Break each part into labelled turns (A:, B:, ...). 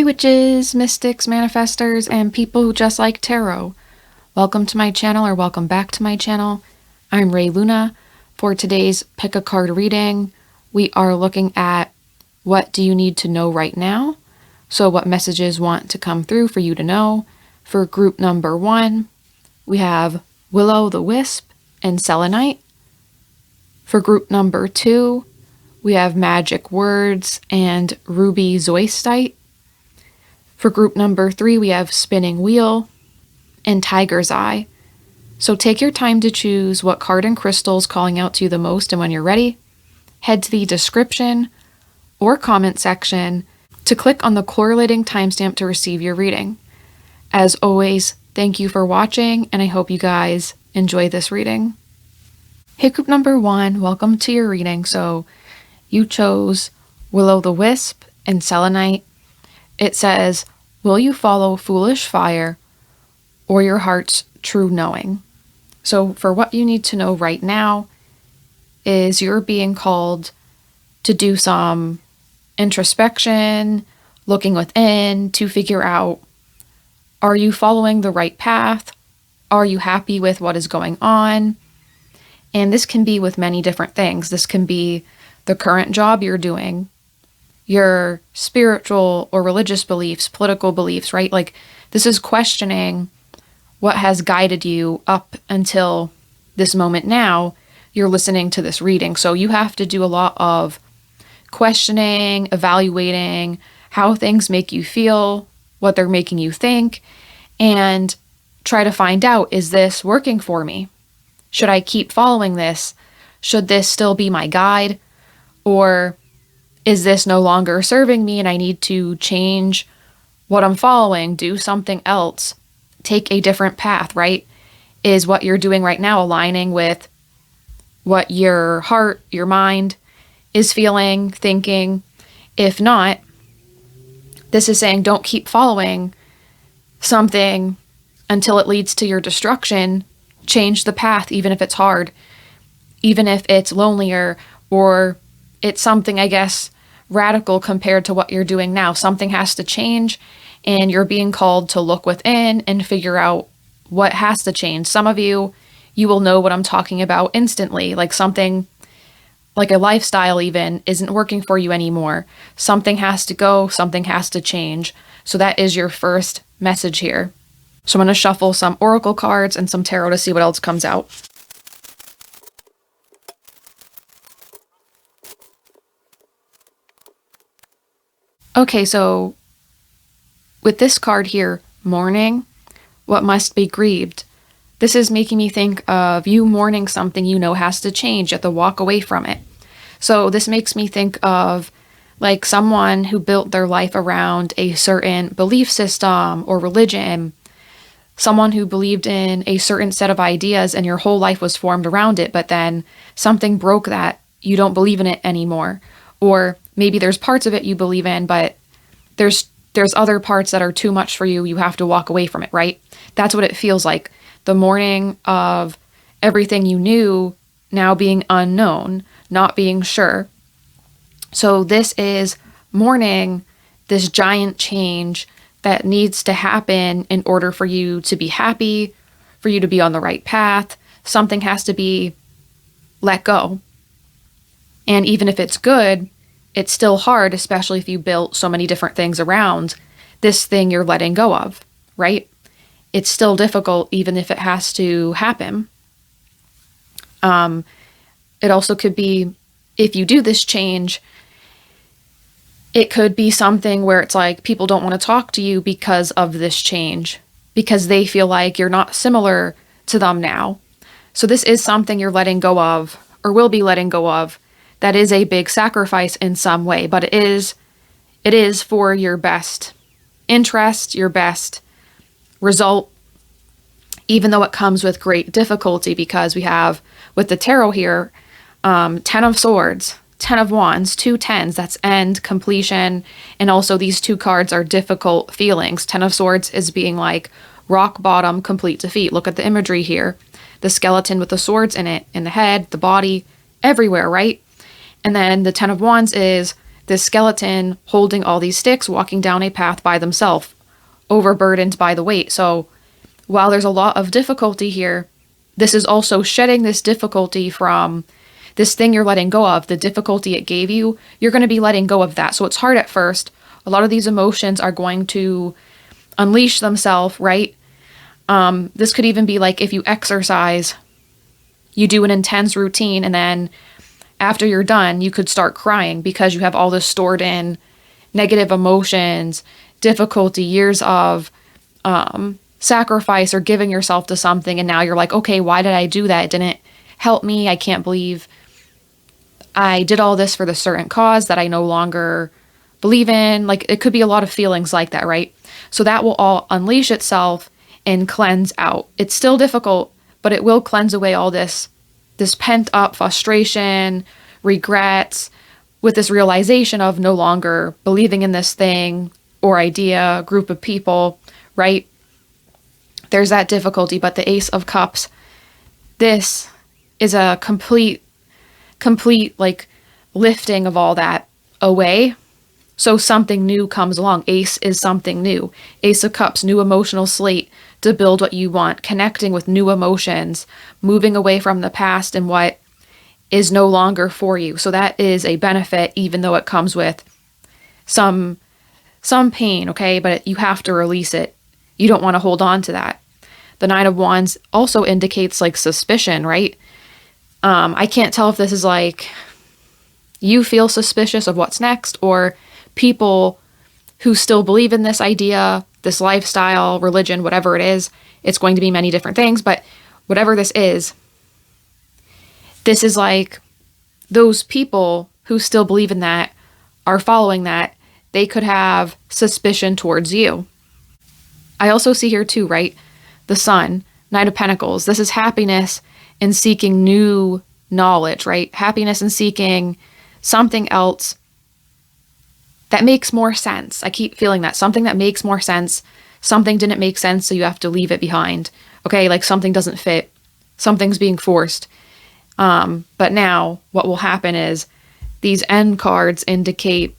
A: witches, mystics, manifestors, and people who just like tarot. Welcome to my channel, or welcome back to my channel. I'm Ray Luna. For today's pick a card reading, we are looking at what do you need to know right now? So what messages want to come through for you to know. For group number 1, we have Willow the Wisp and Selenite. For group number 2, we have Magic Words and Ruby Zoisite. For group number 3, we have Spinning Wheel and Tiger's Eye. So take your time to choose what card and crystal is calling out to you the most, and when you're ready, head to the description or comment section to click on the correlating timestamp to receive your reading. As always, thank you for watching, and I hope you guys enjoy this reading. Hey group number 1, welcome to your reading. So you chose Willow the Wisp and Selenite. It says, will you follow foolish fire or your heart's true knowing? So for what you need to know right now is you're being called to do some introspection, looking within to figure out, are you following the right path? Are you happy with what is going on? And this can be with many different things. This can be the current job you're doing, your spiritual or religious beliefs, political beliefs, right? Like this is questioning what has guided you up until this moment now. You're listening to this reading. So you have to do a lot of questioning, evaluating how things make you feel, what they're making you think, and try to find out, is this working for me? Should I keep following this? Should this still be my guide? Or is this no longer serving me and I need to change what I'm following, do something else, take a different path, right? Is what you're doing right now aligning with what your heart, your mind is feeling, thinking? If not, this is saying don't keep following something until it leads to your destruction. Change the path, even if it's hard, even if it's lonelier, or it's something, I guess, radical compared to what you're doing now. Something has to change, and you're being called to look within and figure out what has to change. Some of you will know what I'm talking about instantly, like something like a lifestyle even isn't working for you anymore. Something has to go, something has to change. So that is your first message here. So I'm going to shuffle some oracle cards and some tarot to see what else comes out. Okay, so with this card here, mourning, what must be grieved. This is making me think of you mourning something you know has to change. You have to walk away from it. So this makes me think of like someone who built their life around a certain belief system or religion, someone who believed in a certain set of ideas and your whole life was formed around it, but then something broke that, you don't believe in it anymore. Or maybe there's parts of it you believe in, but there's other parts that are too much for you. You have to walk away from it, right? That's what it feels like. The mourning of everything you knew now being unknown, not being sure. So this is mourning this giant change that needs to happen in order for you to be happy, for you to be on the right path. Something has to be let go. And even if it's good, it's still hard, especially if you built so many different things around this thing you're letting go of, right? It's still difficult even if it has to happen. It also could be, if you do this change, it could be something where it's like people don't want to talk to you because of this change, because they feel like you're not similar to them now. So this is something you're letting go of, or will be letting go of. That is a big sacrifice in some way, but it is for your best interest, your best result, even though it comes with great difficulty, because we have with the tarot here, 10 of Swords, 10 of Wands, 2 tens, that's end, completion, and also these two cards are difficult feelings. 10 of Swords is being like rock bottom, complete defeat. Look at the imagery here. The skeleton with the swords in it, in the head, the body, everywhere, right? And then the 10 of Wands is this skeleton holding all these sticks, walking down a path by themselves, overburdened by the weight. So while there's a lot of difficulty here, this is also shedding this difficulty from this thing you're letting go of, the difficulty it gave you. You're going to be letting go of that. So it's hard at first. A lot of these emotions are going to unleash themselves, right? This could even be like if you exercise, you do an intense routine, and then after you're done, you could start crying because you have all this stored in negative emotions, difficulty, years of sacrifice or giving yourself to something. And now you're like, okay, why did I do that? It didn't help me. I can't believe I did all this for the certain cause that I no longer believe in. Like, it could be a lot of feelings like that, right? So that will all unleash itself and cleanse out. It's still difficult, but it will cleanse away all this pent up frustration, regrets, with this realization of no longer believing in this thing or idea, group of people, right? There's that difficulty, but the Ace of Cups, this is a complete like lifting of all that away. So something new comes along. Ace is something new. Ace of Cups, new emotional slate to build what you want, connecting with new emotions, moving away from the past and what is no longer for you. So that is a benefit, even though it comes with some pain, okay? But you have to release it. You don't want to hold on to that. The Nine of Wands also indicates like suspicion, right? I can't tell if this is like you feel suspicious of what's next, or people who still believe in this idea, this lifestyle, religion, whatever it is. It's going to be many different things, but whatever this is like those people who still believe in that are following that. They could have suspicion towards you. I also see here too, right? The Sun, Knight of Pentacles. This is happiness and seeking new knowledge, right? Happiness and seeking something else that makes more sense. I keep feeling that. Something that makes more sense. Something didn't make sense, so you have to leave it behind. Okay, like something doesn't fit. Something's being forced. But now what will happen is these end cards indicate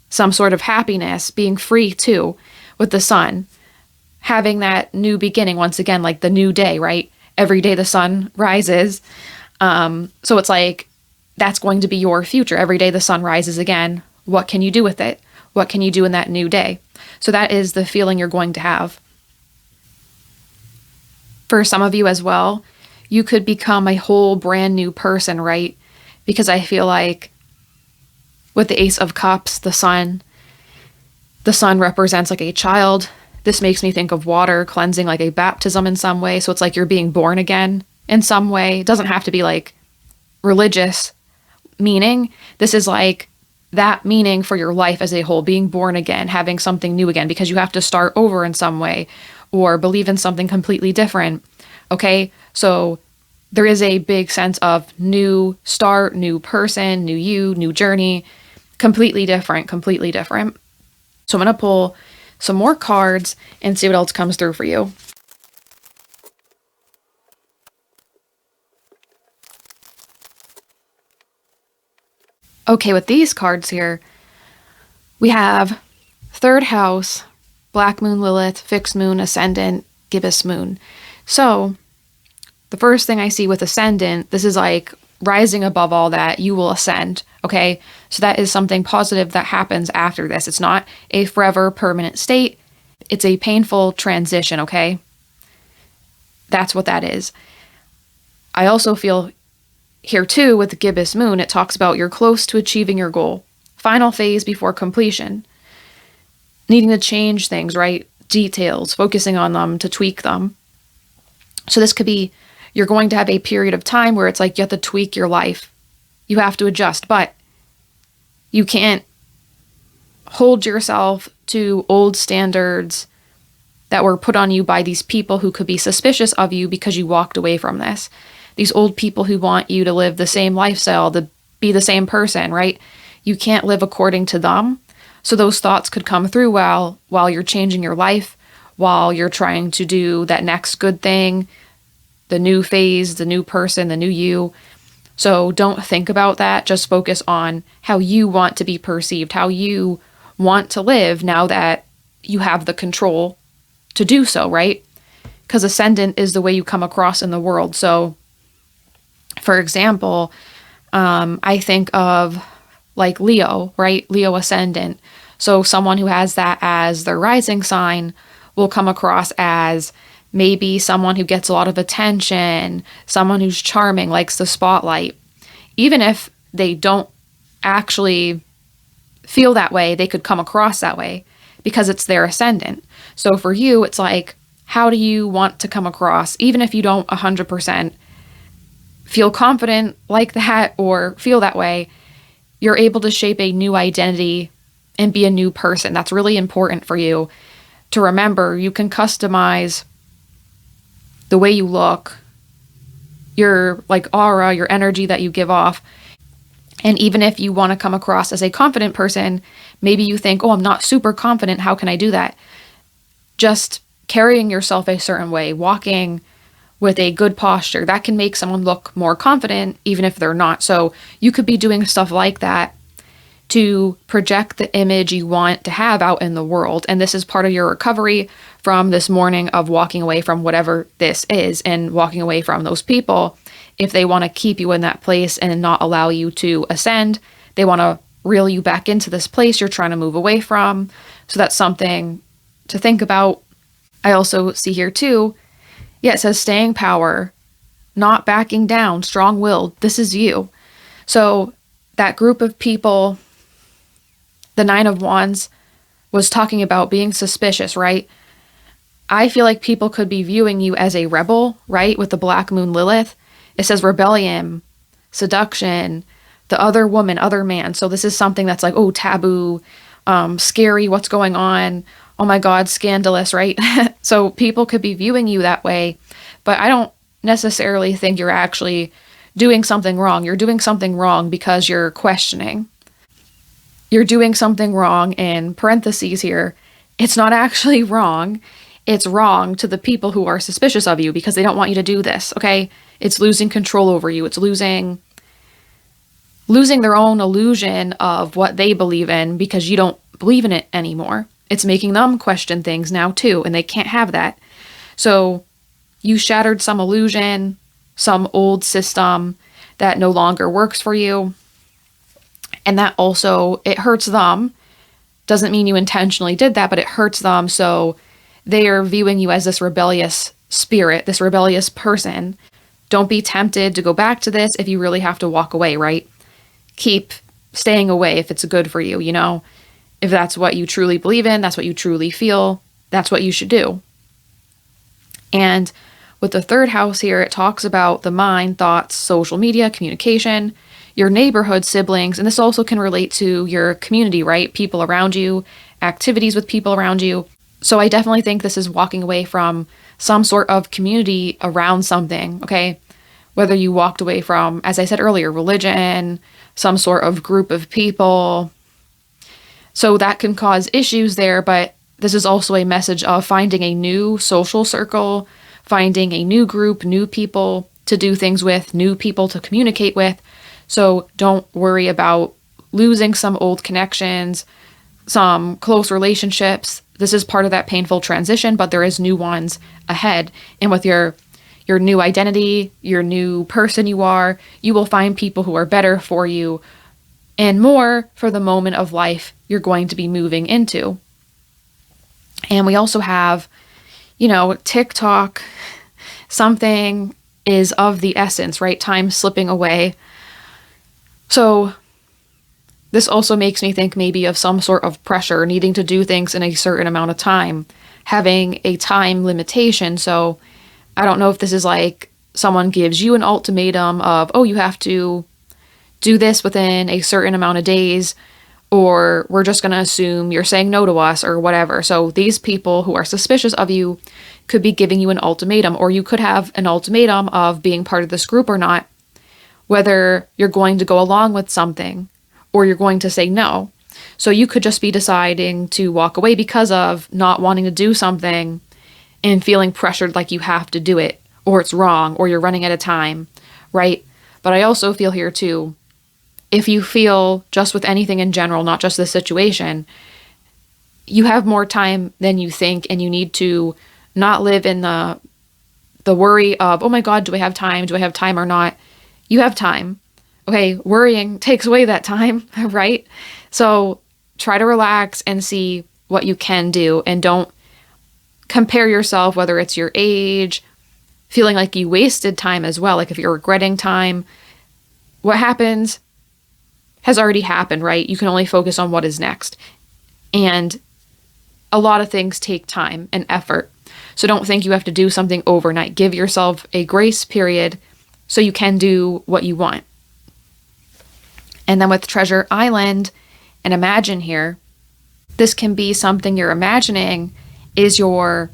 A: some sort of happiness, being free too, with the Sun. Having that new beginning, once again, like the new day, right? Every day the sun rises. So it's like, that's going to be your future. Every day the sun rises again. What can you do with it? What can you do in that new day? So that is the feeling you're going to have. For some of you as well, you could become a whole brand new person, right? Because I feel like with the Ace of Cups, the sun represents like a child. This makes me think of water cleansing, like a baptism in some way. So it's like you're being born again in some way. It doesn't have to be like religious meaning. This is like that meaning for your life as a whole, being born again, having something new again, because you have to start over in some way or believe in something completely different. Okay, so there is a big sense of new start, new person, new you, new journey, completely different. So I'm going to pull some more cards and see what else comes through for you. Okay, with these cards here, we have third house, Black Moon, Lilith, Fixed Moon, Ascendant, Gibbous Moon. So the first thing I see with Ascendant, this is like rising above all that, you will ascend, okay? So that is something positive that happens after this. It's not a forever permanent state. It's a painful transition, okay? That's what that is. I also feel here too with the Gibbous Moon, it talks about you're close to achieving your goal. Final phase before completion. Needing to change things, right? Details, focusing on them to tweak them. So this could be, you're going to have a period of time where it's like you have to tweak your life. You have to adjust, but you can't hold yourself to old standards that were put on you by these people who could be suspicious of you because you walked away from this. These old people who want you to live the same lifestyle, to be the same person, right? You can't live according to them. So those thoughts could come through while you're changing your life, while you're trying to do that next good thing, the new phase, the new person, the new you. So don't think about that. Just focus on how you want to be perceived, how you want to live now that you have the control to do so, right? Because ascendant is the way you come across in the world. So, for example, I think of like Leo, right? Leo ascendant. So someone who has that as their rising sign will come across as maybe someone who gets a lot of attention, someone who's charming, likes the spotlight. Even if they don't actually feel that way, they could come across that way because it's their ascendant. So for you, it's like, how do you want to come across? Even if you don't 100% feel confident like that or feel that way, you're able to shape a new identity and be a new person. That's really important for you to remember. You can customize the way you look, your like aura, your energy that you give off. And even if you want to come across as a confident person, maybe you think, oh, I'm not super confident. How can I do that? Just carrying yourself a certain way, walking with a good posture, that can make someone look more confident, even if they're not. So you could be doing stuff like that to project the image you want to have out in the world. And this is part of your recovery from this morning of walking away from whatever this is and walking away from those people. If they want to keep you in that place and not allow you to ascend, they want to reel you back into this place you're trying to move away from. So that's something to think about. I also see here too, yeah, it says staying power, not backing down, strong-willed. This is you. So that group of people, the Nine of Wands, was talking about being suspicious, right? I feel like people could be viewing you as a rebel, right? With the Black Moon Lilith. It says rebellion, seduction, the other woman, other man. So this is something that's like, oh, taboo, scary, what's going on? Oh my God, scandalous, right? So people could be viewing you that way, but I don't necessarily think you're actually doing something wrong. You're doing something wrong because you're questioning. You're doing something wrong in parentheses here. It's not actually wrong. It's wrong to the people who are suspicious of you because they don't want you to do this, okay? It's losing control over you. It's losing their own illusion of what they believe in because you don't believe in it anymore. It's making them question things now too, and they can't have that. So you shattered some illusion, some old system that no longer works for you. And that also, it hurts them. Doesn't mean you intentionally did that, but it hurts them. So they are viewing you as this rebellious spirit, this rebellious person. Don't be tempted to go back to this if you really have to walk away, right? Keep staying away if it's good for you, you know? If that's what you truly believe in, that's what you truly feel, that's what you should do. And with the third house here, it talks about the mind, thoughts, social media, communication, your neighborhood, siblings, and this also can relate to your community, right? People around you, activities with people around you. So I definitely think this is walking away from some sort of community around something, okay? Whether you walked away from, as I said earlier, religion, some sort of group of people. So that can cause issues there, but this is also a message of finding a new social circle, finding a new group, new people to do things with, new people to communicate with. So don't worry about losing some old connections, some close relationships. This is part of that painful transition, but there is new ones ahead. And with your new identity, your new person you are, you will find people who are better for you and more for the moment of life you're going to be moving into. And we also have, TikTok, something is of the essence, right? Time slipping away. So this also makes me think maybe of some sort of pressure, needing to do things in a certain amount of time, having a time limitation. So I don't know if this is like someone gives you an ultimatum of, oh, you have to do this within a certain amount of days, or we're just going to assume you're saying no to us or whatever. So these people who are suspicious of you could be giving you an ultimatum, or you could have an ultimatum of being part of this group or not, whether you're going to go along with something or you're going to say no. So you could just be deciding to walk away because of not wanting to do something and feeling pressured like you have to do it, or it's wrong, or you're running out of time, right? But I also feel here too, if you feel just with anything in general, not just this situation, you have more time than you think, and you need to not live in the worry of, oh my God, do I have time? Do I have time or not? You have time. Okay, worrying takes away that time, right? So try to relax and see what you can do, and don't compare yourself, whether it's your age, feeling like you wasted time as well. Like if you're regretting time, what happens has already happened, right? You can only focus on what is next. And a lot of things take time and effort. So don't think you have to do something overnight. Give yourself a grace period so you can do what you want. And then with Treasure Island and Imagine here, this can be something you're imagining is your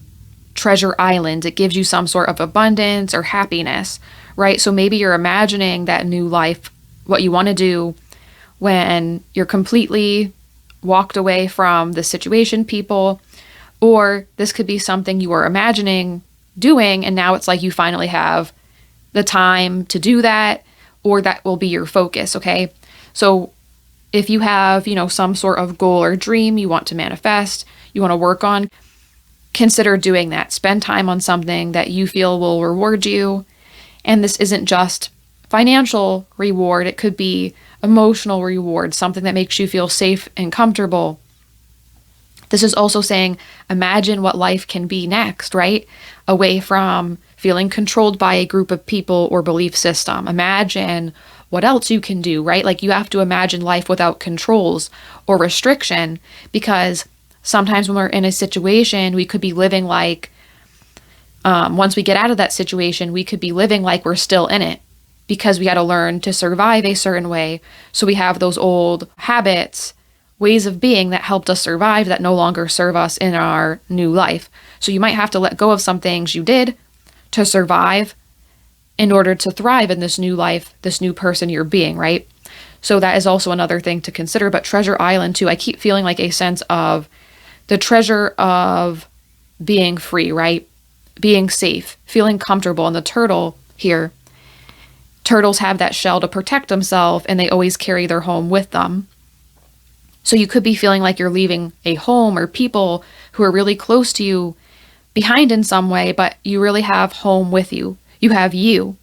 A: treasure island. It gives you some sort of abundance or happiness, right? So maybe you're imagining that new life, what you want to do when you're completely walked away from the situation, people, or this could be something you were imagining doing, and now it's like you finally have the time to do that, or that will be your focus, okay? So if you have, some sort of goal or dream you want to manifest, you want to work on, consider doing that. Spend time on something that you feel will reward you. And this isn't just financial reward, it could be emotional reward, something that makes you feel safe and comfortable. This is also saying, imagine what life can be next, right? Away from feeling controlled by a group of people or belief system. Imagine what else you can do, right? Like you have to imagine life without controls or restriction, because sometimes when we're in a situation, we could be living like, once we get out of that situation, we could be living like we're still in it, because we had to learn to survive a certain way. So we have those old habits, ways of being that helped us survive that no longer serve us in our new life. So you might have to let go of some things you did to survive in order to thrive in this new life, this new person you're being, right? So that is also another thing to consider. But Treasure Island too, I keep feeling like a sense of the treasure of being free, right? Being safe, feeling comfortable. And the turtle here, turtles have that shell to protect themselves, and they always carry their home with them. So you could be feeling like you're leaving a home or people who are really close to you behind in some way, but you really have home with you. You have you.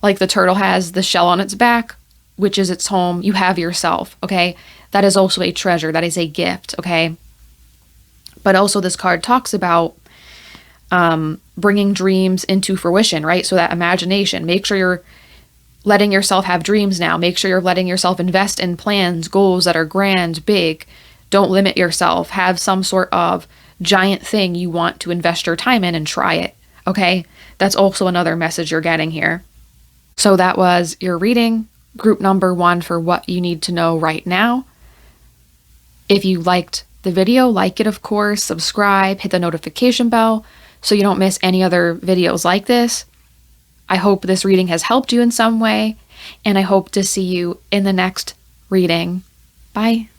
A: Like the turtle has the shell on its back, which is its home. You have yourself, okay? That is also a treasure. That is a gift, okay? But also this card talks about bringing dreams into fruition, right? So that imagination, make sure you're letting yourself have dreams now. Make sure you're letting yourself invest in plans, goals that are grand, big. Don't limit yourself. Have some sort of giant thing you want to invest your time in and try it, okay? That's also another message you're getting here. So that was your reading, group number 1 for what you need to know right now. If you liked the video, like it, of course, subscribe, hit the notification bell so you don't miss any other videos like this. I hope this reading has helped you in some way, and I hope to see you in the next reading. Bye.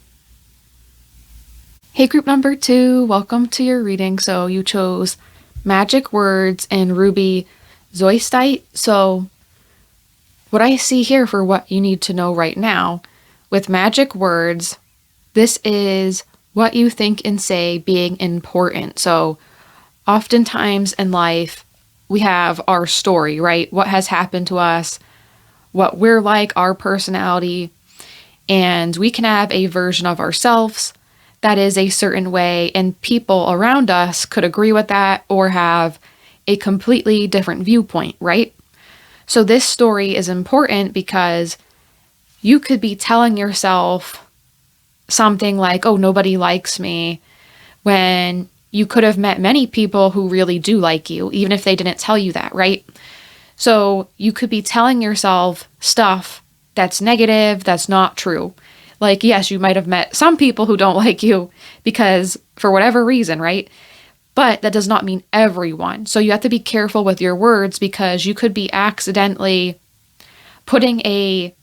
A: Hey, group number 2, welcome to your reading. So you chose Magic Words and Ruby Zoisite. So what I see here for what you need to know right now, with Magic Words, this is what you think and say being important. So oftentimes in life, we have our story, right? What has happened to us, what we're like, our personality, and we can have a version of ourselves that is a certain way, and people around us could agree with that or have a completely different viewpoint, right? So this story is important because you could be telling yourself something like, oh, nobody likes me, when you could have met many people who really do like you, even if they didn't tell you that, right? So you could be telling yourself stuff that's negative, that's not true. Like, yes, you might have met some people who don't like you because for whatever reason, right? But that does not mean everyone. So you have to be careful with your words, because you could be accidentally putting a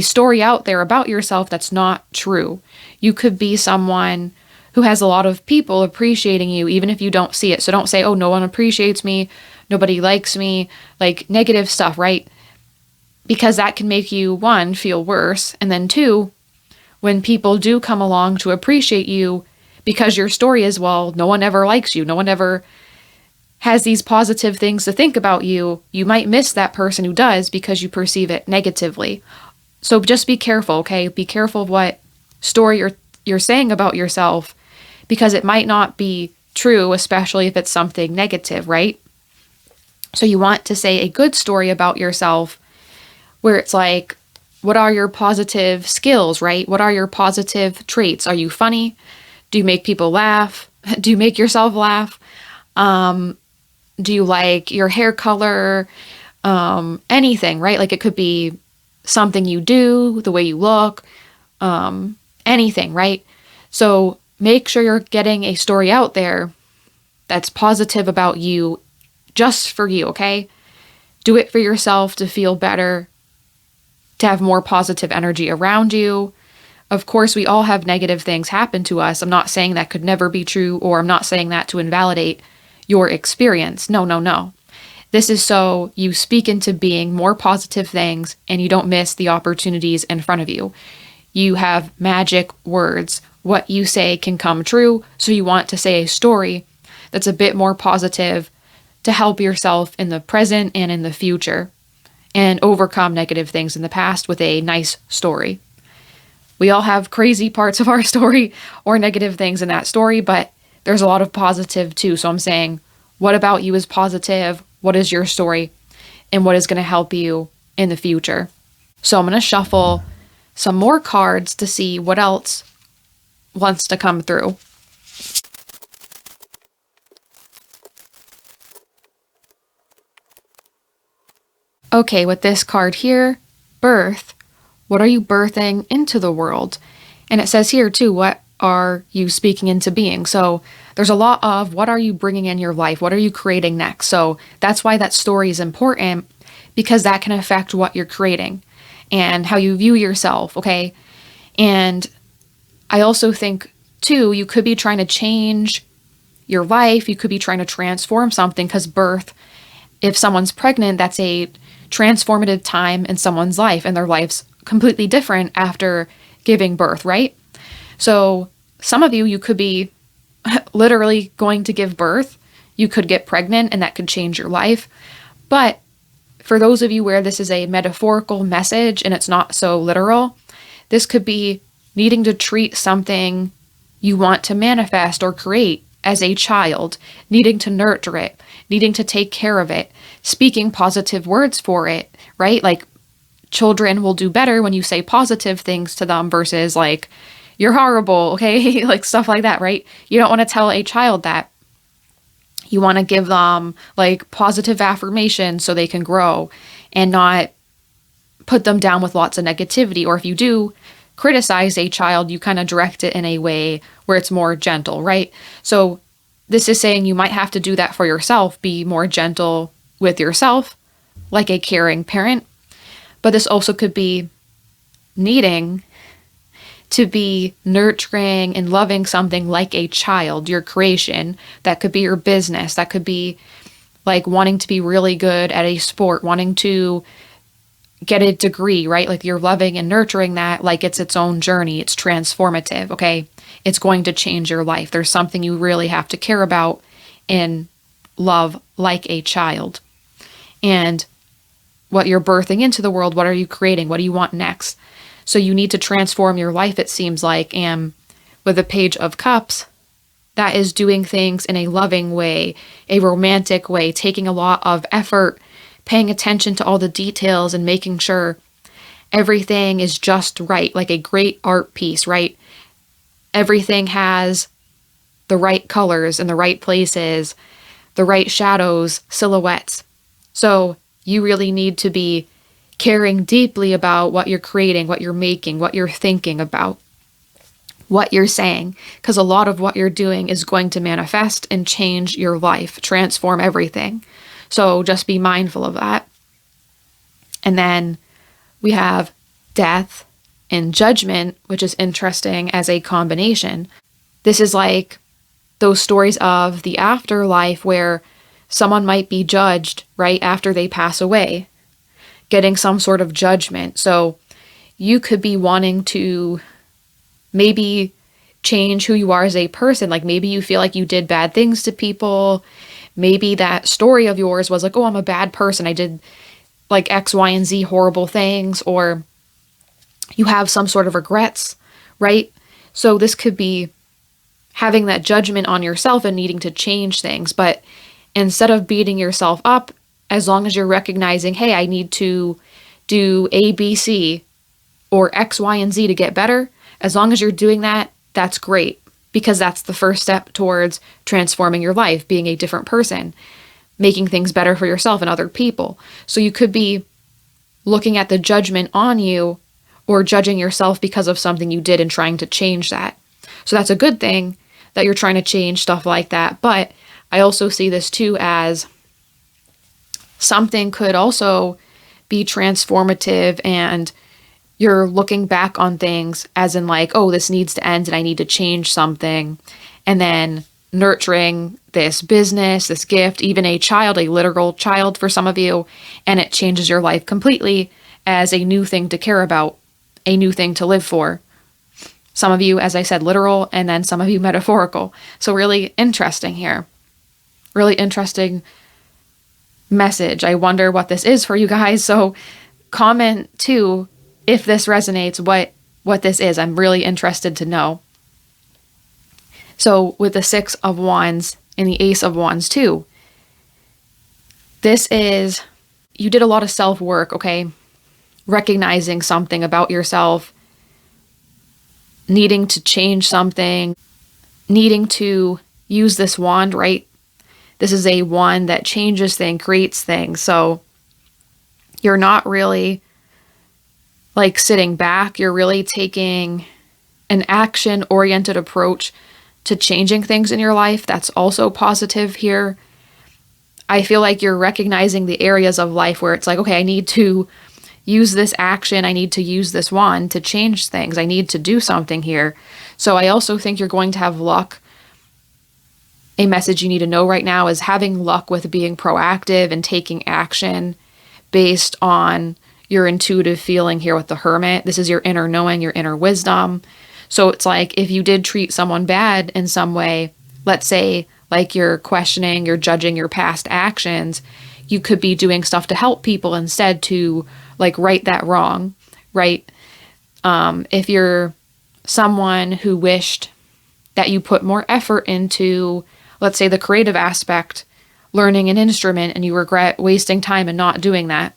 A: story out there about yourself that's not true. You could be someone who has a lot of people appreciating you, even if you don't see it. So don't say, oh, no one appreciates me, nobody likes me, like negative stuff, right? because that can make you, one, feel worse, and then two, when people do come along to appreciate you because your story is, well, no one ever likes you, no one ever has these positive things to think about you, you might miss that person who does because you perceive it negatively. So just be careful, okay? Be careful of what story you're saying about yourself, because it might not be true, especially if it's something negative, right? So you want to say a good story about yourself where it's like, what are your positive skills, right? What are your positive traits? Are you funny? Do you make people laugh? Do you make yourself laugh? Do you like your hair color? Anything, right? Like it could be something you do, the way you look, anything, right? So make sure you're getting a story out there that's positive about you, just for you, okay? Do it for yourself to feel better, to have more positive energy around you. Of course, we all have negative things happen to us. I'm not saying that could never be true, or I'm not saying that to invalidate your experience. No, no, no. This is so you speak into being more positive things and you don't miss the opportunities in front of you. You have magic words. What you say can come true, so you want to say a story that's a bit more positive to help yourself in the present and in the future, and overcome negative things in the past with a nice story. We all have crazy parts of our story or negative things in that story, but there's a lot of positive too. So I'm saying, what about you is positive? What is your story? And what is going to help you in the future? So I'm going to shuffle some more cards to see what else wants to come through. Okay, with this card here, birth. What are you birthing into the world? And it says here too, what are you speaking into being? So there's a lot of what are you bringing in your life? What are you creating next? So that's why that story is important, because that can affect what you're creating and how you view yourself, okay? And I also think too, you could be trying to change your life. You could be trying to transform something, because birth, if someone's pregnant, that's a transformative time in someone's life, and their life's completely different after giving birth, right? So some of you could be literally going to give birth. You could get pregnant and that could change your life. But for those of you where this is a metaphorical message and it's not so literal, this could be needing to treat something you want to manifest or create as a child, needing to nurture it, needing to take care of it, speaking positive words for it, right? Like children will do better when you say positive things to them versus like, you're horrible, okay? Like stuff like that, right? You don't want to tell a child that. You want to give them like positive affirmation so they can grow and not put them down with lots of negativity. Or if you do criticize a child, you kind of direct it in a way where it's more gentle, right? So this is saying you might have to do that for yourself, be more gentle with yourself, like a caring parent. But this also could be needing to be nurturing and loving something like a child, your creation. That could be your business. That could be like wanting to be really good at a sport, wanting to get a degree, right? Like you're loving and nurturing that like it's its own journey. It's transformative, okay? It's going to change your life. There's something you really have to care about and love like a child. And what you're birthing into the world, what are you creating? What do you want next? So you need to transform your life, it seems like. And with the Page of Cups, that is doing things in a loving way, a romantic way, taking a lot of effort, paying attention to all the details and making sure everything is just right, like a great art piece, right? Everything has the right colors in the right places, the right shadows, silhouettes. So you really need to be caring deeply about what you're creating, what you're making, what you're thinking about, what you're saying, because a lot of what you're doing is going to manifest and change your life, transform everything. So just be mindful of that. And then we have death and judgment, which is interesting as a combination. This is like those stories of the afterlife where someone might be judged right after they pass away. getting some sort of judgment. So you could be wanting to maybe change who you are as a person. Like maybe you feel like you did bad things to people. Maybe that story of yours was like, oh, I'm a bad person. I did like X, Y, and Z horrible things, or you have some sort of regrets, right? So this could be having that judgment on yourself and needing to change things. But instead of beating yourself up, as long as you're recognizing, hey, I need to do A, B, C, or X, Y, and Z to get better, as long as you're doing that, that's great, because that's the first step towards transforming your life, being a different person, making things better for yourself and other people. So you could be looking at the judgment on you or judging yourself because of something you did and trying to change that. So that's a good thing that you're trying to change stuff like that. But I also see this too as something could also be transformative, and you're looking back on things as in like, oh, this needs to end and I need to change something. And then nurturing this business, this gift, even a child, a literal child for some of you, and it changes your life completely as a new thing to care about, a new thing to live for. Some of you, as I said, literal, and then some of you metaphorical. So really interesting here. Really interesting message. I wonder what this is for you guys. So comment too if this resonates, what this is. I'm really interested to know. So with the Six of Wands and the Ace of Wands too, this is, you did a lot of self-work, okay? Recognizing something about yourself, needing to change something, needing to use this wand, right? This is a wand that changes things, creates things. So you're not really like sitting back. You're really taking an action-oriented approach to changing things in your life. That's also positive here. I feel like you're recognizing the areas of life where it's like, okay, I need to use this action. I need to use this wand to change things. I need to do something here. So I also think you're going to have luck. A message you need to know right now is having luck with being proactive and taking action based on your intuitive feeling here with the Hermit. This is your inner knowing, your inner wisdom. So it's like if you did treat someone bad in some way, let's say like you're questioning, you're judging your past actions, you could be doing stuff to help people instead to like right that wrong, right? If you're someone who wished that you put more effort into, let's say, the creative aspect, learning an instrument, and you regret wasting time and not doing that,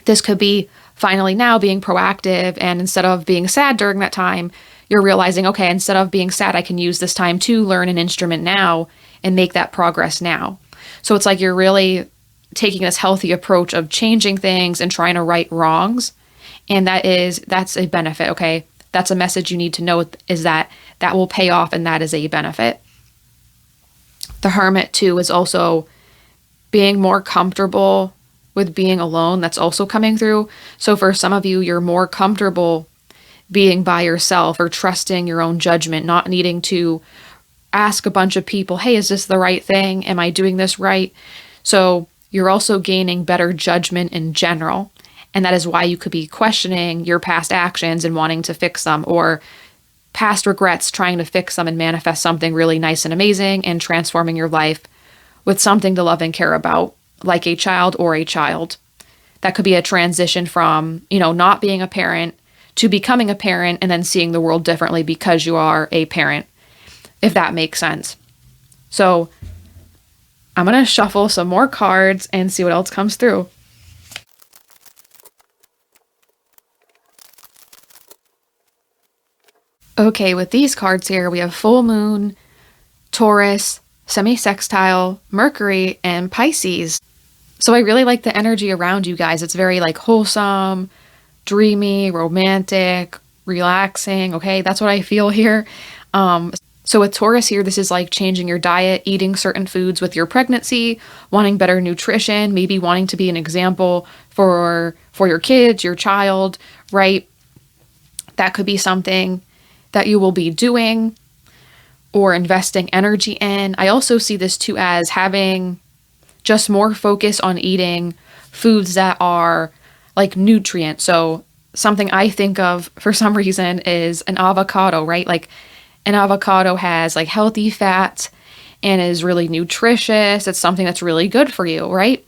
A: this could be finally now being proactive, and instead of being sad during that time, you're realizing, okay, instead of being sad, I can use this time to learn an instrument now and make that progress now. So it's like you're really taking this healthy approach of changing things and trying to right wrongs. And that's a benefit, okay? That's a message you need to know, is that that will pay off, and that is a benefit. The Hermit too is also being more comfortable with being alone. That's also coming through. So for some of you, you're more comfortable being by yourself or trusting your own judgment, not needing to ask a bunch of people, hey, is this the right thing? Am I doing this right? So you're also gaining better judgment in general. And that is why you could be questioning your past actions and wanting to fix them, or past regrets, trying to fix them and manifest something really nice and amazing, and transforming your life with something to love and care about, like a child or a child. That could be a transition from, not being a parent to becoming a parent, and then seeing the world differently because you are a parent, if that makes sense. So I'm going to shuffle some more cards and see what else comes through. Okay, with these cards here, we have full moon, Taurus, semi-sextile, Mercury, and Pisces. So I really like the energy around you guys. It's very like wholesome, dreamy, romantic, relaxing. Okay, that's what I feel here. So with Taurus here, this is like changing your diet, eating certain foods with your pregnancy, wanting better nutrition, maybe wanting to be an example for your kids, your child, right? That could be something that you will be doing or investing energy in. I also see this too as having just more focus on eating foods that are like nutrient. So something I think of for some reason is an avocado, right? Like an avocado has like healthy fat and is really nutritious. It's something that's really good for you, right?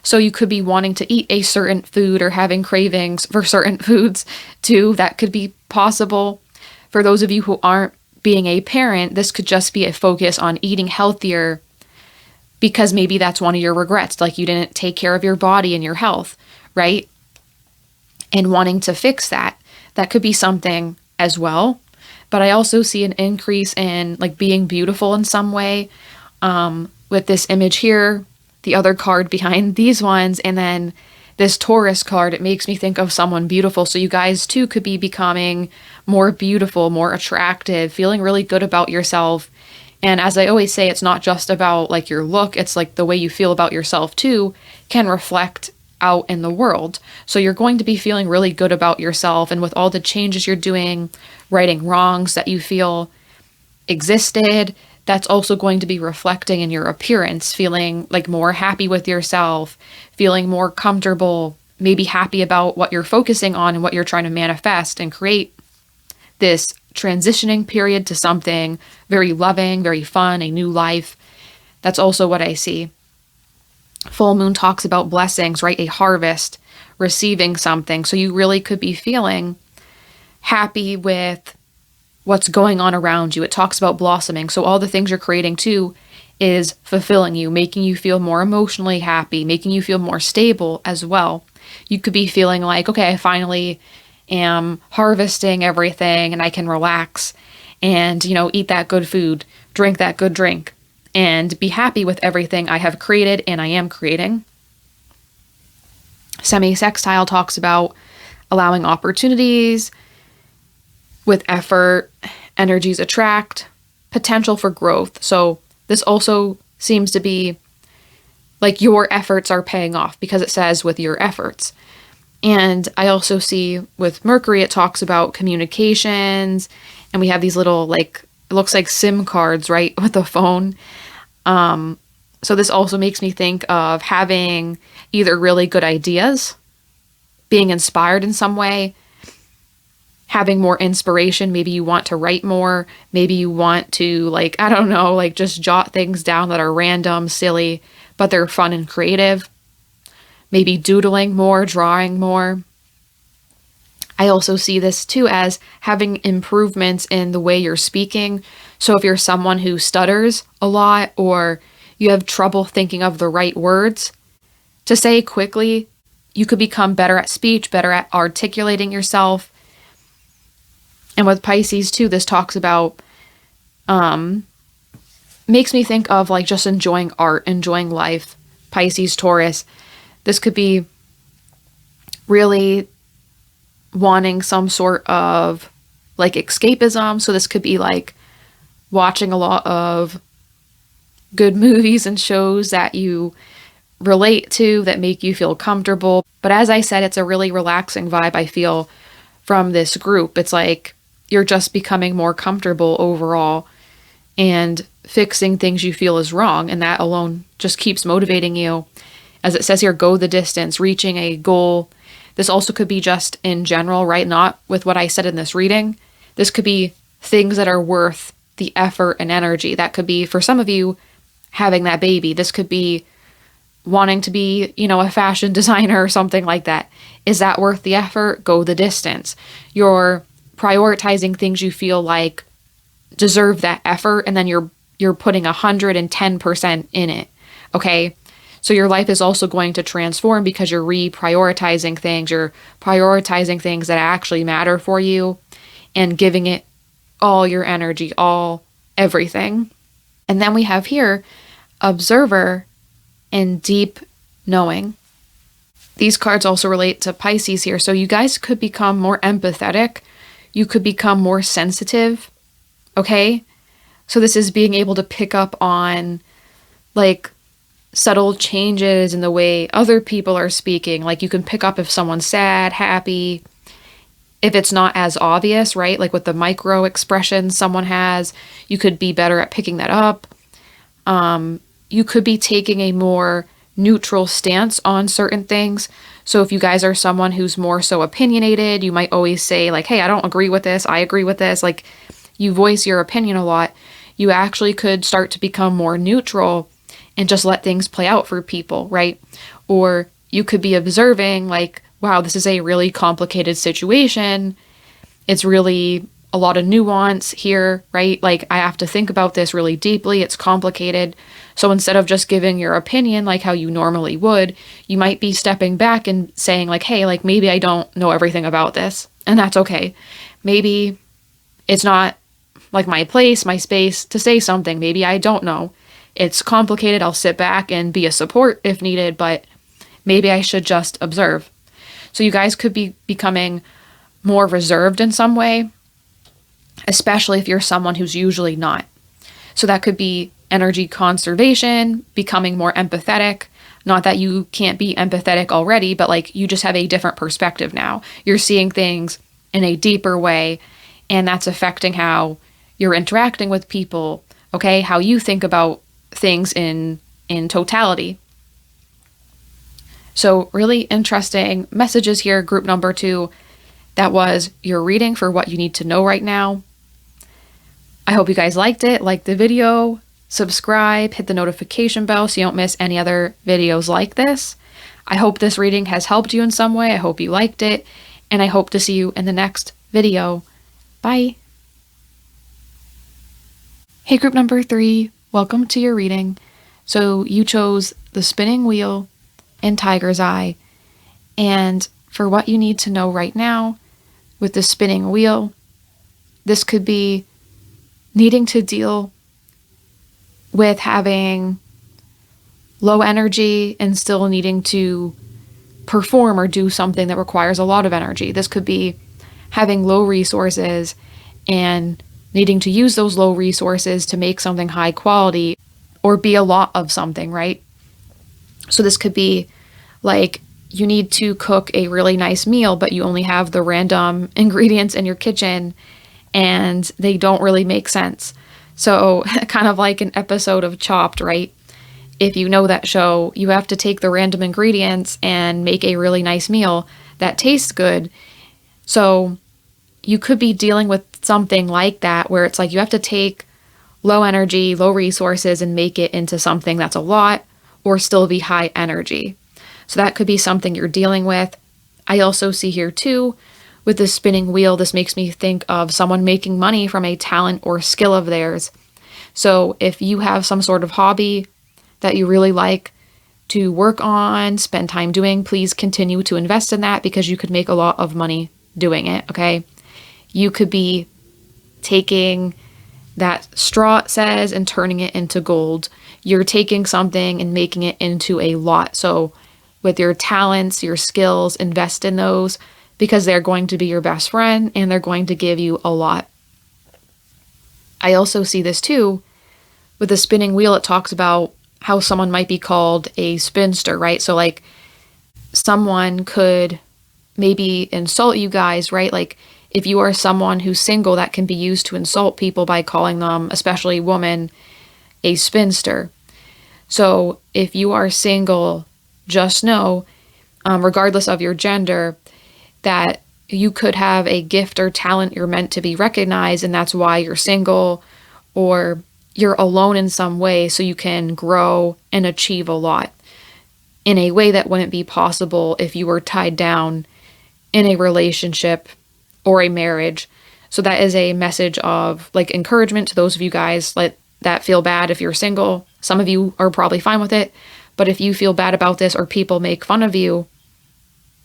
A: So you could be wanting to eat a certain food or having cravings for certain foods too. That could be possible. For those of you who aren't being a parent, this could just be a focus on eating healthier because maybe that's one of your regrets. Like you didn't take care of your body and your health, right? And wanting to fix that. That could be something as well. But I also see an increase in like being beautiful in some way with this image here, the other card behind these ones, and then this Taurus card. It makes me think of someone beautiful. So you guys too could be becoming more beautiful, more attractive, feeling really good about yourself. And as I always say, it's not just about like your look, it's like the way you feel about yourself too can reflect out in the world. So you're going to be feeling really good about yourself, and with all the changes you're doing, righting wrongs that you feel existed, that's also going to be reflecting in your appearance, feeling like more happy with yourself, feeling more comfortable, maybe happy about what you're focusing on and what you're trying to manifest and create this transitioning period to something very loving, very fun, a new life. That's also what I see. Full moon talks about blessings, right? A harvest, receiving something. So you really could be feeling happy with what's going on around you. It talks about blossoming. So all the things you're creating too is fulfilling you, making you feel more emotionally happy, making you feel more stable as well. You could be feeling like, okay, I finally am harvesting everything and I can relax and, eat that good food, drink that good drink, and be happy with everything I have created and I am creating. Semi-sextile talks about allowing opportunities with effort, energies attract, potential for growth. So this also seems to be like your efforts are paying off because it says with your efforts. And I also see with Mercury, it talks about communications, and we have these little it looks like SIM cards, right, with a phone. So this also makes me think of having either really good ideas, being inspired in some way, having more inspiration. Maybe you want to write more. Maybe you want to just jot things down that are random, silly, but they're fun and creative. Maybe doodling more, drawing more. I also see this too as having improvements in the way you're speaking. So if you're someone who stutters a lot or you have trouble thinking of the right words to say quickly, you could become better at speech, better at articulating yourself. And with Pisces too, this talks about, makes me think of just enjoying art, enjoying life. Pisces, Taurus. This could be really wanting some sort of escapism. So this could be watching a lot of good movies and shows that you relate to, that make you feel comfortable. But as I said, it's a really relaxing vibe I feel from this group. It's like you're just becoming more comfortable overall and fixing things you feel is wrong. And that alone just keeps motivating you. As it says here, go the distance, reaching a goal. This also could be just in general, right? Not with what I said in this reading. This could be things that are worth the effort and energy. That could be, for some of you, having that baby. This could be wanting to be, a fashion designer or something like that. Is that worth the effort? Go the distance. You're prioritizing things you feel like deserve that effort, and then you're putting 110% in it. Okay? So your life is also going to transform because you're reprioritizing things. You're prioritizing things that actually matter for you and giving it all your energy, everything. And then we have here observer and deep knowing. These cards also relate to Pisces here. So you guys could become more empathetic. You could become more sensitive. Okay? So this is being able to pick up on subtle changes in the way other people are speaking. You can pick up if someone's sad, happy, if it's not as obvious, right? With the micro expressions someone has, you could be better at picking that up. You could be taking a more neutral stance on certain things. So if you guys are someone who's more so opinionated, you might always say like, hey, I don't agree with this, I agree with this. Like, you voice your opinion a lot. You actually could start to become more neutral and just let things play out for people, right? Or you could be observing like, wow, this is a really complicated situation. It's really a lot of nuance here, right? Like, I have to think about this really deeply. It's complicated. So instead of just giving your opinion like how you normally would, you might be stepping back and saying like, hey, like maybe I don't know everything about this, and that's okay. Maybe it's not like my place, my space to say something. Maybe I don't know. It's complicated. I'll sit back and be a support if needed, but maybe I should just observe. So you guys could be becoming more reserved in some way, especially if you're someone who's usually not. So that could be energy conservation, becoming more empathetic. Not that you can't be empathetic already, but like you just have a different perspective now. You're seeing things in a deeper way, and that's affecting how you're interacting with people, okay? How you think about things in totality. So really interesting messages here, group number 2. That was your reading for what you need to know right now. I hope you guys liked it. Like the video, subscribe, hit the notification bell so you don't miss any other videos like this. I hope this reading has helped you in some way. I hope you liked it, and I hope to see you in the next video. Bye. Hey, group number 3, welcome to your reading. So you chose the spinning wheel and tiger's eye, and for what you need to know right now with the spinning wheel, this could be needing to deal with having low energy and still needing to perform or do something that requires a lot of energy. This could be having low resources and needing to use those low resources to make something high quality or be a lot of something, right? So this could be like you need to cook a really nice meal, but you only have the random ingredients in your kitchen and they don't really make sense. So kind of like an episode of Chopped, right? If you know that show, you have to take the random ingredients and make a really nice meal that tastes good. So you could be dealing with something like that where it's like you have to take low energy, low resources and make it into something that's a lot or still be high energy. So that could be something you're dealing with. I also see here too, with the spinning wheel, this makes me think of someone making money from a talent or skill of theirs. So if you have some sort of hobby that you really like to work on, spend time doing, please continue to invest in that because you could make a lot of money doing it, okay? You could be taking that straw, it says, and turning it into gold. You're taking something and making it into a lot. So with your talents, your skills, invest in those because they're going to be your best friend and they're going to give you a lot. I also see this too with the spinning wheel. It talks about how someone might be called a spinster, right? So like someone could maybe insult you guys, right? Like if you are someone who's single, that can be used to insult people by calling them, especially women, a spinster. So if you are single, just know, regardless of your gender, that you could have a gift or talent you're meant to be recognized, and that's why you're single, or you're alone in some way so you can grow and achieve a lot in a way that wouldn't be possible if you were tied down in a relationship or a marriage. So that is a message of like encouragement to those of you guys that feel bad if you're single. Some of you are probably fine with it, but if you feel bad about this or people make fun of you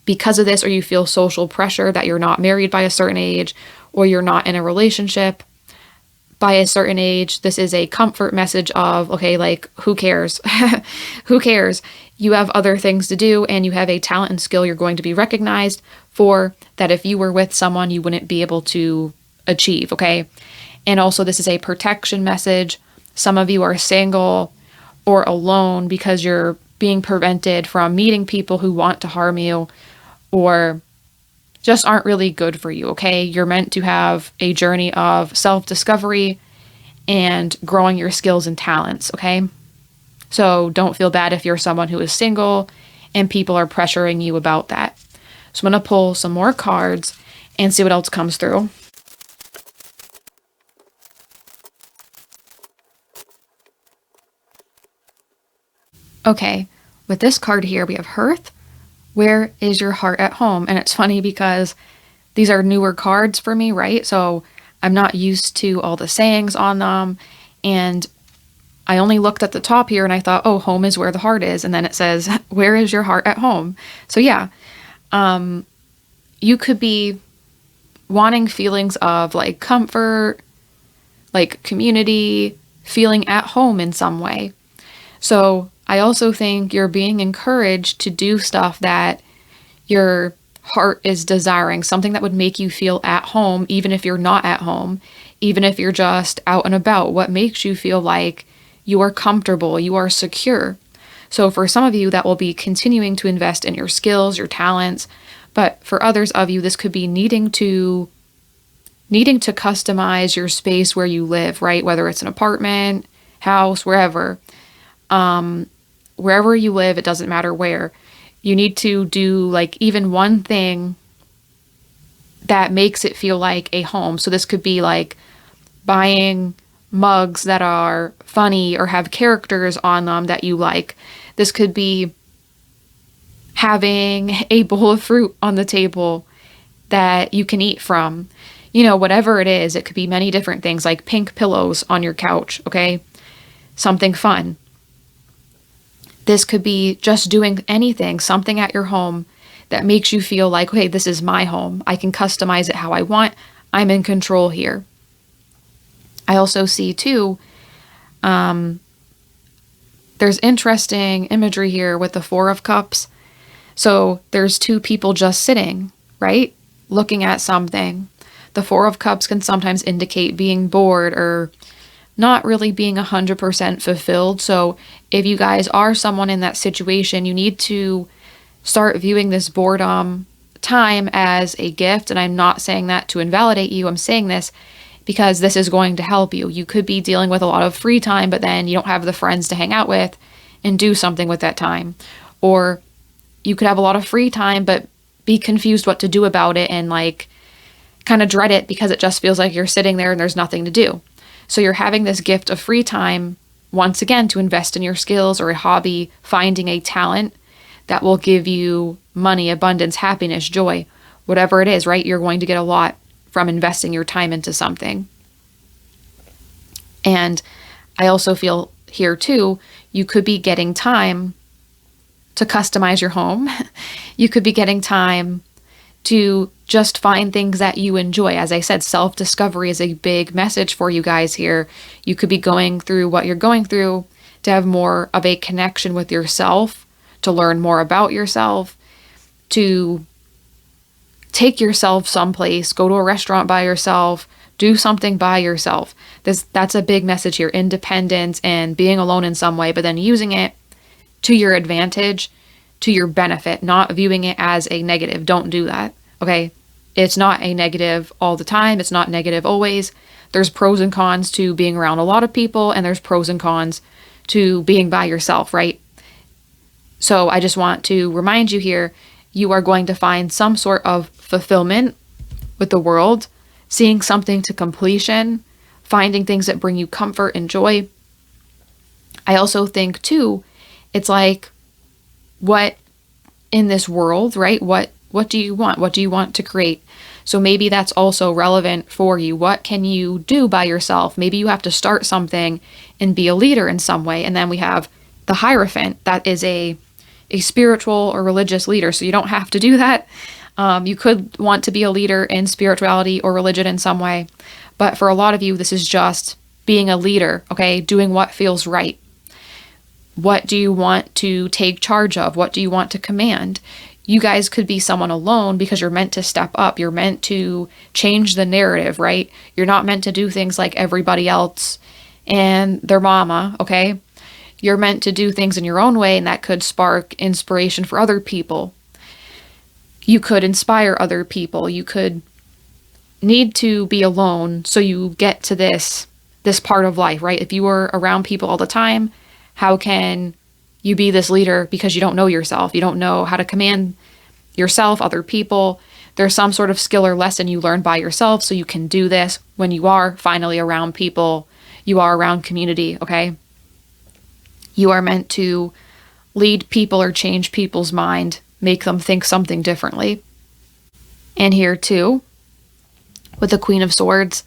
A: because of this, or you feel social pressure that you're not married by a certain age or you're not in a relationship by a certain age, this is a comfort message of, okay, like, who cares? Who cares? You have other things to do and you have a talent and skill you're going to be recognized for that if you were with someone, you wouldn't be able to achieve, okay? And also this is a protection message. Some of you are single or alone because you're being prevented from meeting people who want to harm you or just aren't really good for you, okay? You're meant to have a journey of self-discovery and growing your skills and talents, okay? So don't feel bad if you're someone who is single and people are pressuring you about that. So I'm going to pull some more cards and see what else comes through. Okay, with this card here, we have Hearth. Where is your heart at home? And it's funny because these are newer cards for me, right? So I'm not used to all the sayings on them. And I only looked at the top here and I thought, oh, home is where the heart is. And then it says, where is your heart at home? So yeah, you could be wanting feelings of like comfort, like community, feeling at home in some way. So I also think you're being encouraged to do stuff that your heart is desiring, something that would make you feel at home, even if you're not at home, even if you're just out and about. What makes you feel like you are comfortable, you are secure. So for some of you, that will be continuing to invest in your skills, your talents. But for others of you, this could be needing to customize your space where you live, right? Whether it's an apartment, house, wherever. Wherever you live, it doesn't matter where. You need to do like even one thing that makes it feel like a home. So this could be like buying mugs that are funny or have characters on them that you like. This could be having a bowl of fruit on the table that you can eat from. You know, whatever it is, it could be many different things, like pink pillows on your couch, okay? Something fun. This could be just doing anything, something at your home that makes you feel like, okay, this is my home. I can customize it how I want. I'm in control here. I also see too, there's interesting imagery here with the Four of Cups. So there's two people just sitting, right? Looking at something. The Four of Cups can sometimes indicate being bored or not really being 100% fulfilled. So if you guys are someone in that situation, you need to start viewing this boredom time as a gift. And I'm not saying that to invalidate you. I'm saying this because this is going to help you. You could be dealing with a lot of free time, but then you don't have the friends to hang out with and do something with that time. Or you could have a lot of free time, but be confused what to do about it and like kind of dread it because it just feels like you're sitting there and there's nothing to do. So you're having this gift of free time, once again, to invest in your skills or a hobby, finding a talent that will give you money, abundance, happiness, joy, whatever it is, right? You're going to get a lot from investing your time into something. And I also feel here too, you could be getting time to customize your home. You could be getting time to just find things that you enjoy. As I said, self-discovery is a big message for you guys here. You could be going through what you're going through to have more of a connection with yourself, to learn more about yourself, to take yourself someplace, go to a restaurant by yourself, do something by yourself. That's a big message here, independence and being alone in some way, but then using it to your advantage, to your benefit, not viewing it as a negative. Don't do that, okay? It's not a negative all the time. It's not negative always. There's pros and cons to being around a lot of people, and there's pros and cons to being by yourself, right? So I just want to remind you here, you are going to find some sort of fulfillment with the world, seeing something to completion, finding things that bring you comfort and joy. I also think too, it's like, what in this world, right? What do you want? What do you want to create? So maybe that's also relevant for you. What can you do by yourself? Maybe you have to start something and be a leader in some way. And then we have the Hierophant, that is a spiritual or religious leader. So you don't have to do that. You could want to be a leader in spirituality or religion in some way. But for a lot of you, this is just being a leader, okay? Doing what feels right. What do you want to take charge of? What do you want to command? You guys could be someone alone because you're meant to step up. You're meant to change the narrative, right? You're not meant to do things like everybody else and their mama, okay? You're meant to do things in your own way, and that could spark inspiration for other people. You could inspire other people. You could need to be alone so you get to this part of life, right? If you were around people all the time, How can you be this leader because you don't know yourself? You don't know how to command yourself, other people. There's some sort of skill or lesson you learn by yourself, so you can do this when you are finally around people, you are around community, okay? You are meant to lead people or change people's mind, make them think something differently. And here too, with the Queen of Swords,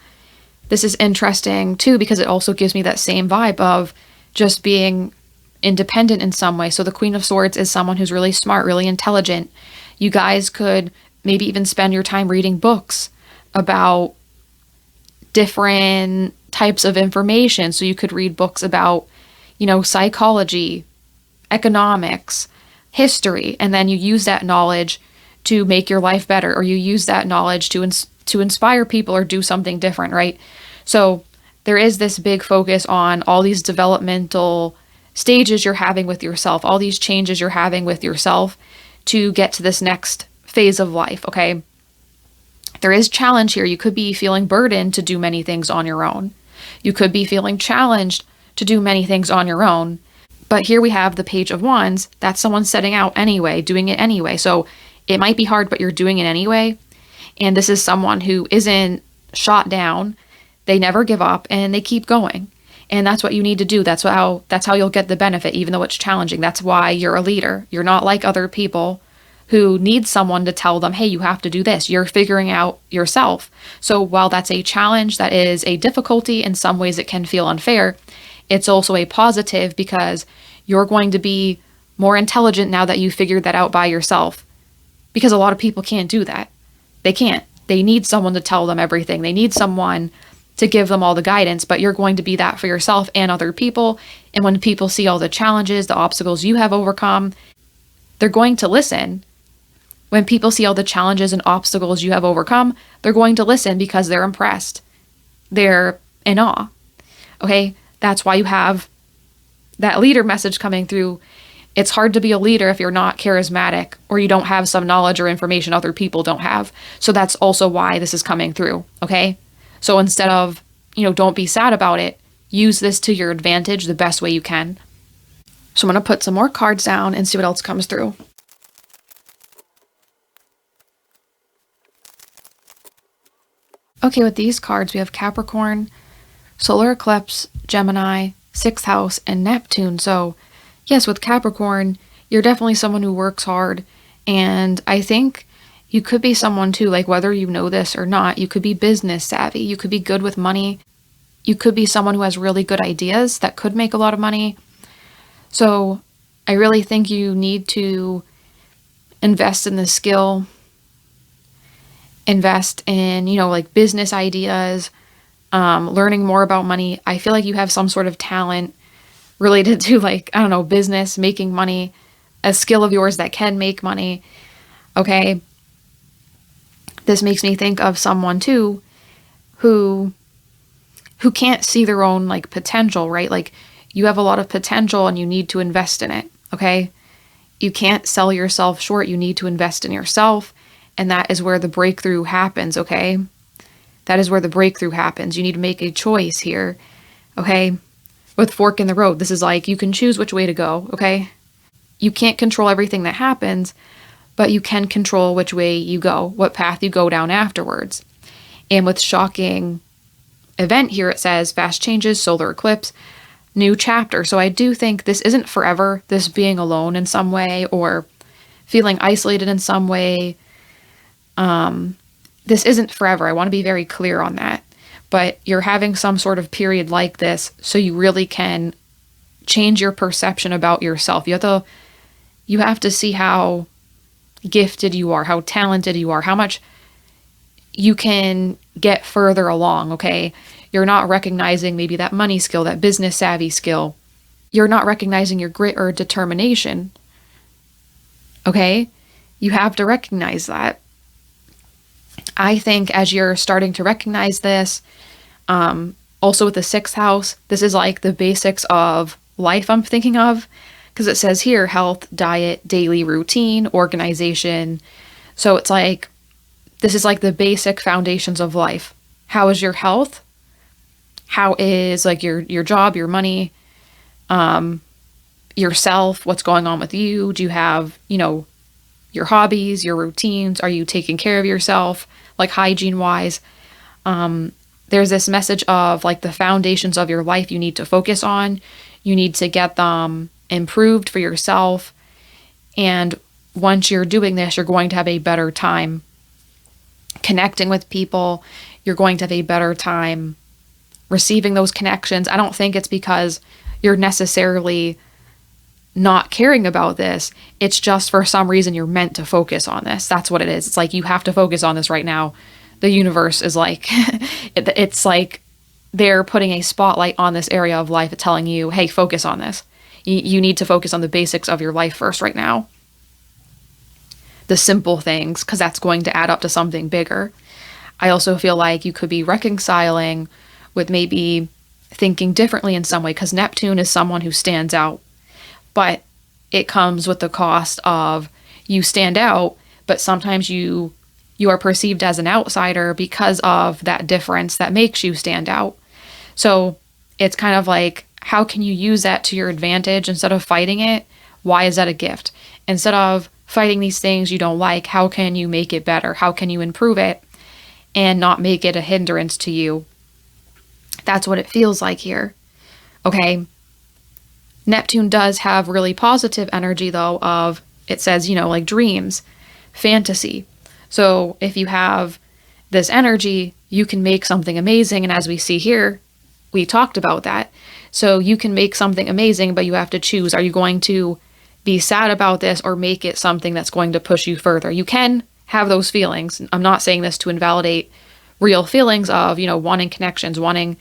A: this is interesting too because it also gives me that same vibe of just being independent in some way. So the Queen of Swords is someone who's really smart, really intelligent. You guys could maybe even spend your time reading books about different types of information. So you could read books about, psychology, economics, history, and then you use that knowledge to make your life better, or you use that knowledge to inspire people or do something different, right? So there is this big focus on all these developmental stages you're having with yourself, all these changes you're having with yourself to get to this next phase of life, okay? There is challenge here. You could be feeling burdened to do many things on your own. You could be feeling challenged to do many things on your own. But here we have the Page of Wands. That's someone setting out anyway, doing it anyway. So it might be hard, but you're doing it anyway. And this is someone who isn't shot down. They never give up and they keep going. And that's what you need to do. That's how you'll get the benefit, even though it's challenging. That's why you're a leader. You're not like other people who need someone to tell them, hey, you have to do this. You're figuring out yourself. So while that's a challenge, that is a difficulty, in some ways it can feel unfair, it's also a positive because you're going to be more intelligent now that you figured that out by yourself. Because a lot of people can't do that. They can't. They need someone to tell them everything. They need someone to give them all the guidance, but you're going to be that for yourself and other people. And when people see all the challenges, the obstacles you have overcome, they're going to listen. When people see all the challenges and obstacles you have overcome, they're going to listen because they're impressed. They're in awe. Okay? That's why you have that leader message coming through. It's hard to be a leader if you're not charismatic or you don't have some knowledge or information other people don't have. So that's also why this is coming through. Okay? So instead of, don't be sad about it, use this to your advantage the best way you can. So I'm going to put some more cards down and see what else comes through. Okay, with these cards, we have Capricorn, Solar Eclipse, Gemini, 6th house, and Neptune. So yes, with Capricorn, you're definitely someone who works hard. And I think you could be someone too, like whether you know this or not, you could be business savvy. You could be good with money. You could be someone who has really good ideas that could make a lot of money. So I really think you need to invest in this skill, invest in, like business ideas, learning more about money. I feel like you have some sort of talent related to business, making money, a skill of yours that can make money. Okay. This makes me think of someone too who can't see their own potential, right? Like you have a lot of potential and you need to invest in it. Okay. You can't sell yourself short. You need to invest in yourself. And that is where the breakthrough happens. Okay. That is where the breakthrough happens. You need to make a choice here. Okay. With fork in the road, this is you can choose which way to go. Okay. You can't control everything that happens, but you can control which way you go, what path you go down afterwards. And with shocking event here, it says fast changes, solar eclipse, new chapter. So I do think this isn't forever, this being alone in some way or feeling isolated in some way. This isn't forever. I want to be very clear on that. But you're having some sort of period like this so you really can change your perception about yourself. You have to see how gifted you are, how talented you are, how much you can get further along, okay? You're not recognizing maybe that money skill, that business savvy skill. You're not recognizing your grit or determination, okay? You have to recognize that. I think as you're starting to recognize this, also with the 6th house, this is the basics of life I'm thinking of. Because it says here, health, diet, daily routine, organization. So it's this is the basic foundations of life. How is your health? How is your job, your money? yourself, what's going on with you? Do you have, your hobbies, your routines? Are you taking care of yourself, like hygiene wise? There's this message of like the foundations of your life you need to focus on. You need to get them improved for yourself. And once you're doing this, you're going to have a better time connecting with people. You're going to have a better time receiving those connections. I don't think it's because you're necessarily not caring about this. It's just for some reason you're meant to focus on this. That's what it is. It's like you have to focus on this right now. The universe is like, it's like they're putting a spotlight on this area of life, telling you, hey, focus on this. You need to focus on the basics of your life first right now. The simple things, because that's going to add up to something bigger. I also feel like you could be reconciling with maybe thinking differently in some way, because Neptune is someone who stands out. But it comes with the cost of you stand out, but sometimes you are perceived as an outsider because of that difference that makes you stand out. So it's kind of like, how can you use that to your advantage instead of fighting it? Why is that a gift? Instead of fighting these things you don't like, how can you make it better? How can you improve it and not make it a hindrance to you? That's what it feels like here. Okay. Neptune does have really positive energy though of, it says, like dreams, fantasy. So if you have this energy, you can make something amazing. And as we see here, we talked about that. So you can make something amazing, but you have to choose. Are you going to be sad about this or make it something that's going to push you further? You can have those feelings. I'm not saying this to invalidate real feelings of, wanting connections, wanting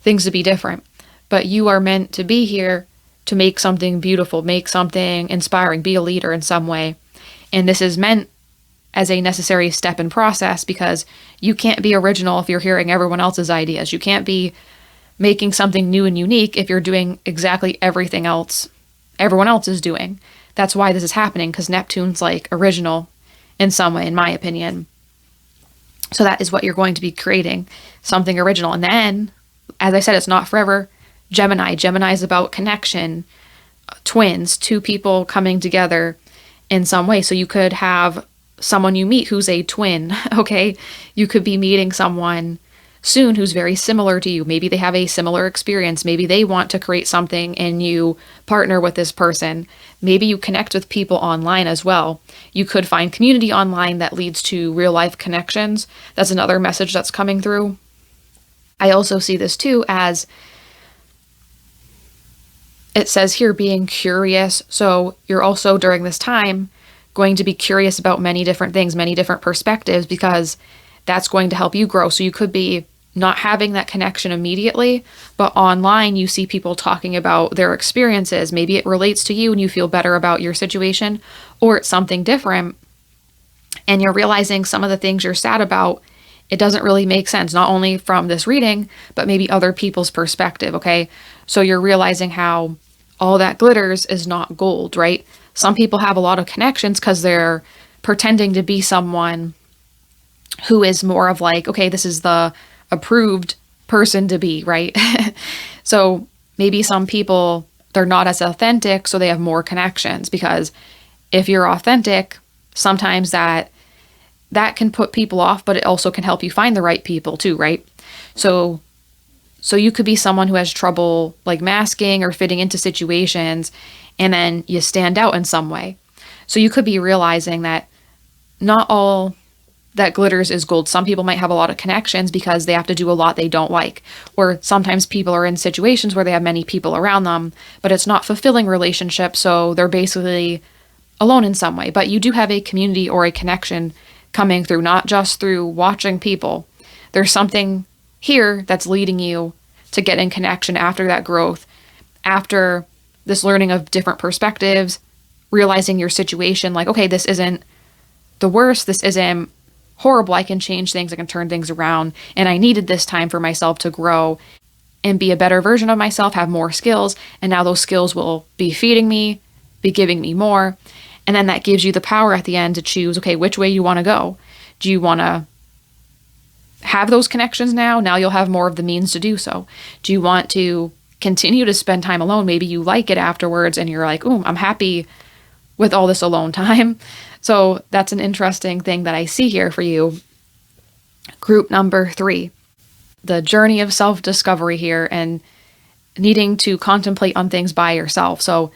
A: things to be different, but you are meant to be here to make something beautiful, make something inspiring, be a leader in some way. And this is meant as a necessary step in process, because you can't be original if you're hearing everyone else's ideas. You can't be making something new and unique if you're doing exactly everything else everyone else is doing. That's why this is happening, because Neptune's like original in some way, in my opinion. So that is what you're going to be creating, something original. And then, as I said, it's not forever. Gemini is about connection, twins, two people coming together in some way. So you could have someone you meet who's a twin, okay? You could be meeting someone soon who's very similar to you. Maybe they have a similar experience. Maybe they want to create something and you partner with this person. Maybe you connect with people online as well. You could find community online that leads to real life connections. That's another message that's coming through. I also see this too as, it says here, being curious. So you're also during this time going to be curious about many different things, many different perspectives, because that's going to help you grow. So you could be not having that connection immediately, but online you see people talking about their experiences. Maybe it relates to you and you feel better about your situation, or it's something different and you're realizing some of the things you're sad about, it doesn't really make sense, not only from this reading, but maybe other people's perspective, okay? So you're realizing how all that glitters is not gold, right? Some people have a lot of connections because they're pretending to be someone who is more of like, okay, this is the approved person to be, right? So maybe some people, they're not as authentic, so they have more connections, because if you're authentic, sometimes that can put people off, but it also can help you find the right people too, right? So you could be someone who has trouble like masking or fitting into situations, and then you stand out in some way. So you could be realizing that not all that glitters is gold. Some people might have a lot of connections because they have to do a lot they don't like. Or sometimes people are in situations where they have many people around them, but it's not fulfilling relationships, so they're basically alone in some way. But you do have a community or a connection coming through, not just through watching people. There's something here that's leading you to get in connection after that growth, after this learning of different perspectives, realizing your situation, like, okay, this isn't the worst, this isn't horrible, I can change things, I can turn things around, and I needed this time for myself to grow and be a better version of myself, have more skills, and now those skills will be feeding me, be giving me more, and then that gives you the power at the end to choose, okay, which way you want to go. Do you want to have those connections now? Now you'll have more of the means to do so. Do you want to continue to spend time alone. Maybe you like it afterwards and you're like, ooh, I'm happy with all this alone time. So that's an interesting thing that I see here for you. Group number 3, the journey of self-discovery here and needing to contemplate on things by yourself. So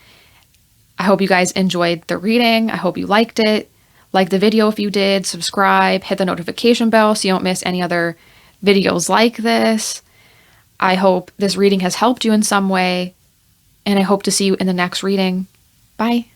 A: I hope you guys enjoyed the reading. I hope you liked it. Like the video if you did, subscribe, hit the notification bell so you don't miss any other videos like this. I hope this reading has helped you in some way, and I hope to see you in the next reading. Bye.